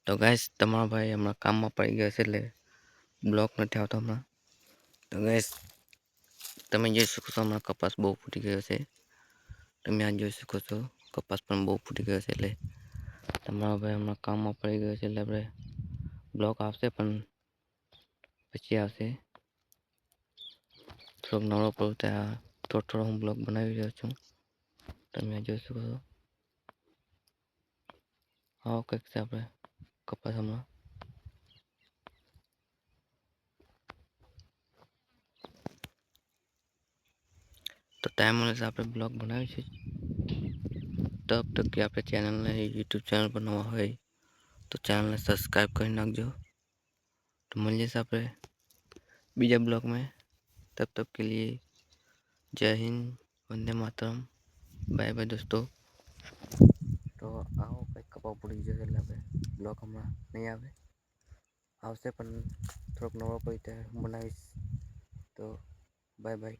તો ગાઈસ તમારો ભાઈ હમણાં કામમાં પડી ગયો છે એટલે બ્લોક નથી આવતો હમણાં. તો ગાઈસ તમે જોઈ શકો છો હમણાં કપાસ બહુ ફૂટી ગયો છે. તમે આ જોઈ શકો છો કપાસ પણ બહુ ફૂટી ગયો છે એટલે તમારો ભાઈ હમણાં કામમાં પડી ગયો છે એટલે આપણે બ્લોક આવશે પણ પછી આવશે. થોડોક નવરો પડું ત્યાં થોડો હું બ્લોગ બનાવી રહ્યો છું. તમે જોઈ શકો છો. હા કંઈક છે આપણે કપાસ હમણાં તો ટાઈમ મળે તો આપણે બ્લોગ બનાવીશું. તબ તક કે આપણે ચેનલને યુટ્યુબ ચેનલ પર નવા હોય તો ચેનલને સબસ્ક્રાઈબ કરી નાખજો. तो मिलिए આપણે બીજા બ્લોગ में तब तक के लिए जय हिंद वंदे मातरम बाय बाय दोस्तों. તો આવો કંઈક કપાવ પડી જશે એટલે આપણે બ્લોગ હમણાં નહીં આવે આવશે પણ થોડોક નવો પડી ત્યારે હું બનાવીશ. તો બાય બાય.